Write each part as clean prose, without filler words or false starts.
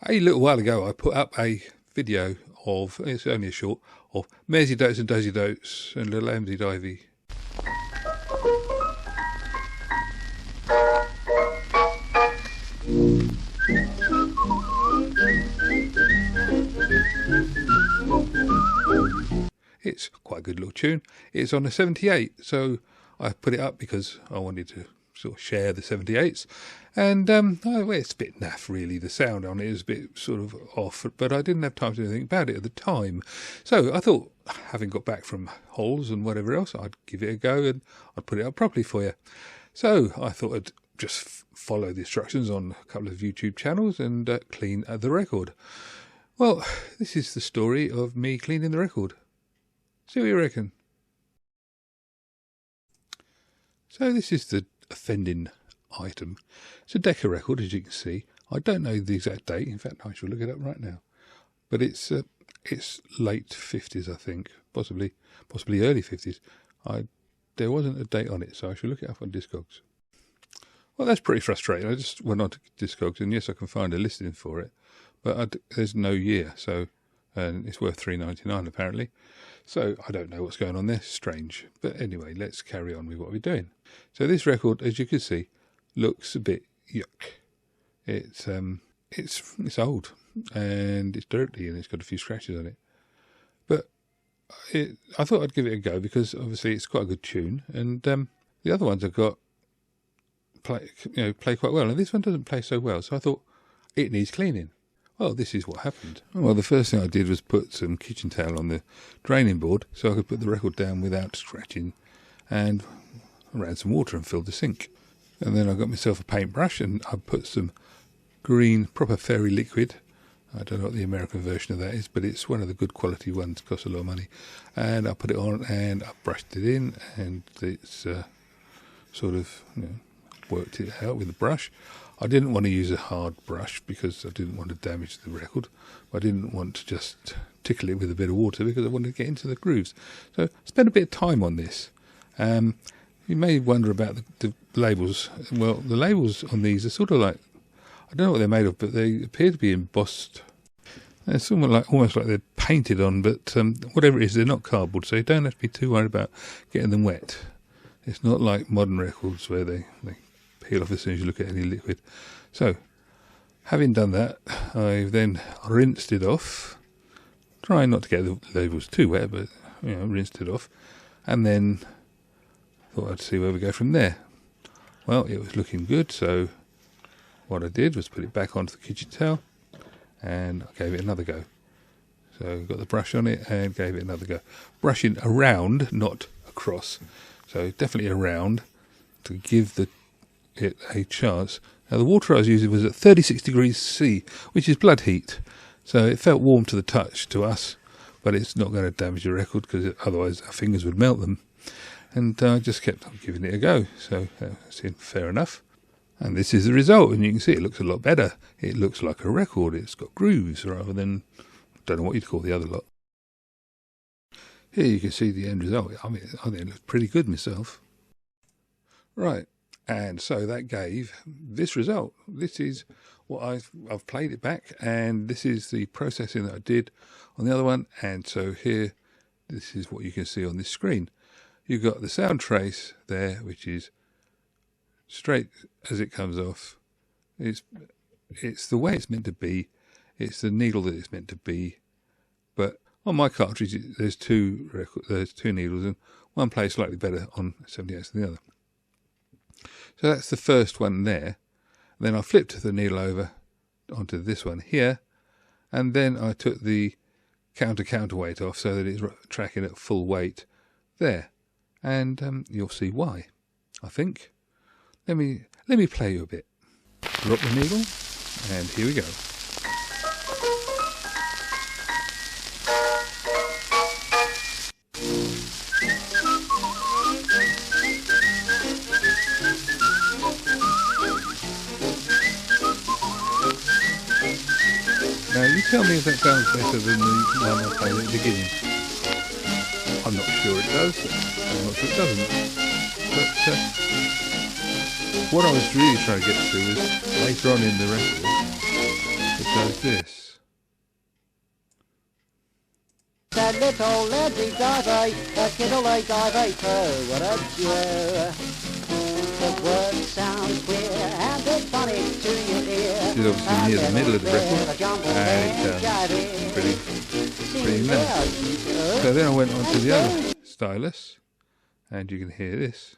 A little while ago I put up a video of, it's only a short, of Maisie Dotes and Dozy Dotes and Little Amsy Divey. It's quite a good little tune. It's on a 78, so I put it up because I wanted to sort of share the 78s. And well, it's a bit naff, really. The sound on it is a bit sort of off, but I didn't have time to do anything about it at the time. So I thought, having got back from Holes and whatever else, I'd give it a go and I'd put it up properly for you. So I thought I'd just follow the instructions on a couple of YouTube channels and clean the record. Well, this is the story of me cleaning the record. See what you reckon? So this is the offending item. It's a Decca record, as you can see. I don't know the exact date. In fact, I shall look it up right now. But it's late 50s, I think. Possibly early 50s. There wasn't a date on it, so I shall look it up on Discogs. Well, that's pretty frustrating. I just went on to Discogs, and yes, I can find a listing for it. But there's no year, so... and it's worth $3.99 apparently. So I don't know what's going on there. Strange. But anyway, let's carry on with what we're doing. So this record, as you can see, looks a bit yuck. It's old and it's dirty and it's got a few scratches on it. But I thought I'd give it a go because obviously it's quite a good tune, and the other ones I've got play quite well, and this one doesn't play so well. So I thought it needs cleaning. Well, this is what happened. Well, the first thing I did was put some kitchen towel on the draining board so I could put the record down without scratching, and I ran some water and filled the sink. And then I got myself a paintbrush and I put some green proper fairy liquid. I don't know what the American version of that is, but it's one of the good quality ones, costs a lot of money. And I put it on and I brushed it in, and it's sort of worked it out with the brush. I didn't want to use a hard brush because I didn't want to damage the record. I didn't want to just tickle it with a bit of water because I wanted to get into the grooves. So I spent a bit of time on this. You may wonder about the labels. Well, the labels on these are sort of like, I don't know what they're made of, but they appear to be embossed. They're somewhat almost like they're painted on, but whatever it is, they're not cardboard, so you don't have to be too worried about getting them wet. It's not like modern records where they peel off as soon as you look at any liquid. So, having done that, I've then rinsed it off, trying not to get the labels too wet, but rinsed it off, and then thought I'd see where we go from there. Well, it was looking good, so what I did was put it back onto the kitchen towel, and I gave it another go. So got the brush on it and gave it another go. Brushing around, not across. So definitely around to give it a chance. Now the water I was using was at 36 degrees C, which is blood heat. So it felt warm to the touch to us, but it's not going to damage the record because otherwise our fingers would melt them. And I just kept on giving it a go. So that seemed fair enough. And this is the result, and you can see it looks a lot better. It looks like a record. It's got grooves rather than, I don't know what you'd call the other lot. Here you can see the end result. I mean, I think it looks pretty good myself. Right, and so that gave this result. This is what I've played it back, and this is the processing that I did on the other one. And so here, this is what you can see on this screen. You've got the sound trace there, which is straight as it comes off. It's the way it's meant to be. It's the needle that it's meant to be. But on my cartridge, there's two needles, and one plays slightly better on 78 than the other. So that's the first one there. Then I flipped the needle over onto this one here, and then I took the counterweight off so that it's tracking at full weight there. And you'll see why, I think. Let me play you a bit. Drop the needle, and here we go. Now you tell me if that sounds better than the one I played at the beginning. I'm not sure it does, I'm not sure it doesn't. But what I was really trying to get to is later on in the record, it does this? A little laddie divey, a kiddly divey too, what a cheer. The words sound queer and it's funny to your ear. This is obviously near the middle of the record, and it sounds pretty nice. So then I went on to the other stylus, and you can hear this.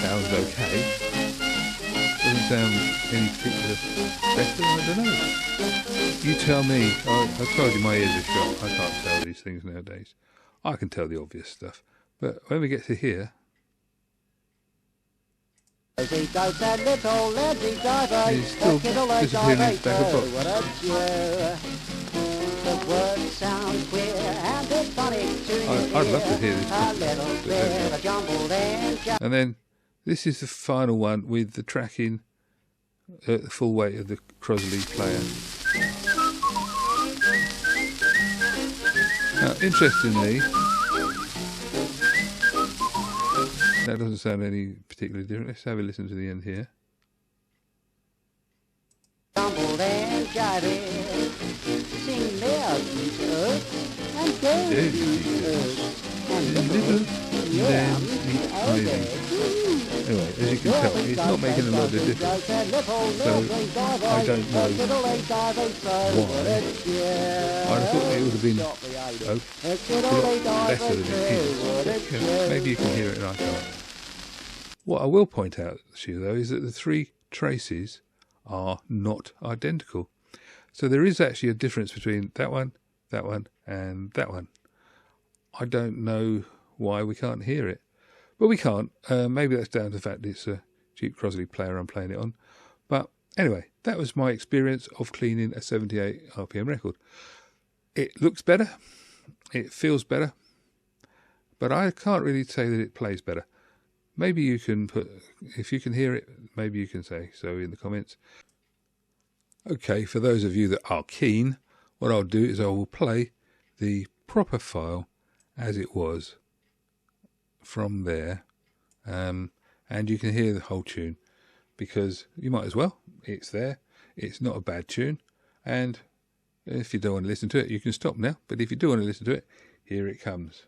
Sounds okay. Doesn't sound any particular better, I don't know. You tell me. I told you my ears are shot. I can't tell these things nowadays. I can tell the obvious stuff. But when we get to here, he's still disappearing into the back of the box. I'd love to hear this. And then this is the final one with the tracking at the full weight of the Crosley player. Now, interestingly, that doesn't sound any particularly different. Let's have a listen to the end here. Anyway, as you can tell, it's not making a lot of difference. So I don't know why. I thought it would have been a lot better than it is. Maybe you can hear it and I can't. What I will point out to you though is that the three traces are not identical. So there is actually a difference between that one, and that one. I don't know why we can't hear it. But we can't. Maybe that's down to the fact it's a cheap Crosley player I'm playing it on. But anyway, that was my experience of cleaning a 78 RPM record. It looks better. It feels better. But I can't really say that it plays better. Maybe you can put, if you can hear it, maybe you can say so in the comments. Okay, for those of you that are keen, what I'll do is I will play the proper file as it was from there, and you can hear the whole tune, because you might as well. It's there. It's not a bad tune, and if you don't want to listen to it, you can stop now. But if you do want to listen to it, here it comes.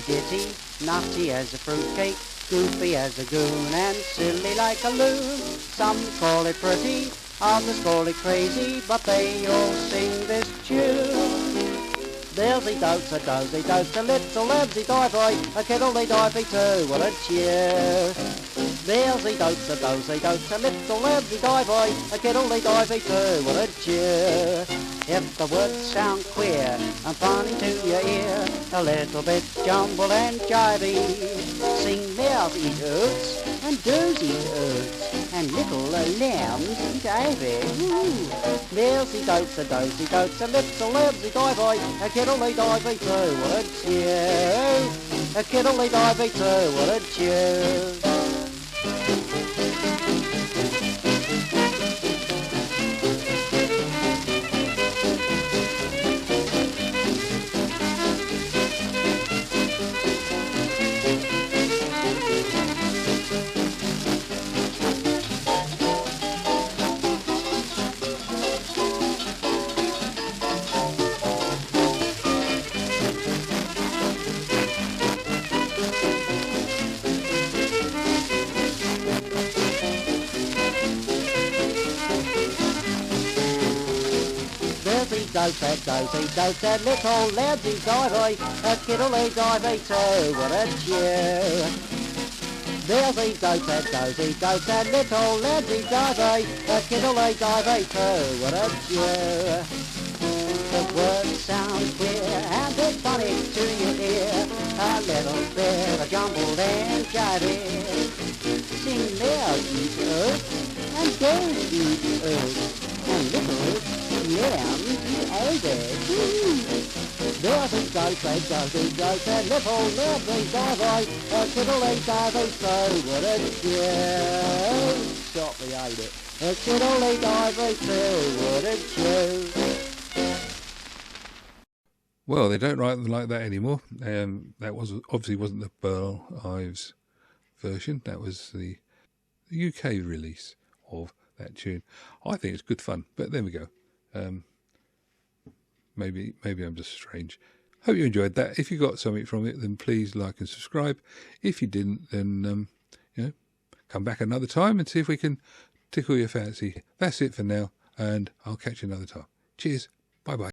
Ditty, nutty as a fruitcake, goofy as a goon, and silly like a loon. Some call it pretty, others call it crazy, but they all sing this tune. There's a dotes, a dozy dotes, a little lebsy divey, a kiddly divey too, what a cheer. There's a dotes, a dozy dotes, a little lebsy divey, a kiddly divey too, what a cheer. If the words sound queer and funny to your ear, a little bit jumbled and jivey, sing mouth eat oats and does eat oats, and little lambs eat ivy. There's the dotes, a dozy dotes, a little lebsy divey, a kiddly divey too, what a cheer. A kiddly divey too, what a cheer. do-sad little ladsy divey, a kiddly divey too, what a chew. There's a do-sad little ladsy divey, a kiddly divey too, what a chew. The words sound queer and it's funny to your ear, a little bit of jumbled and jivey. Sing there, eat oats, and don't eat oats, and little lambs eat eggs. There's a do-sad little ladsy divey, a kiddly divey too, what a chew. Shortly ate it, a kiddly divey too, what a chew. Well, they don't write them like that anymore. That obviously wasn't the Burl Ives version. That was the UK release of that tune. I think it's good fun, but there we go. Maybe I'm just strange. Hope you enjoyed that. If you got something from it, then please like and subscribe. If you didn't, then come back another time and see if we can tickle your fancy. That's it for now, and I'll catch you another time. Cheers. Bye bye.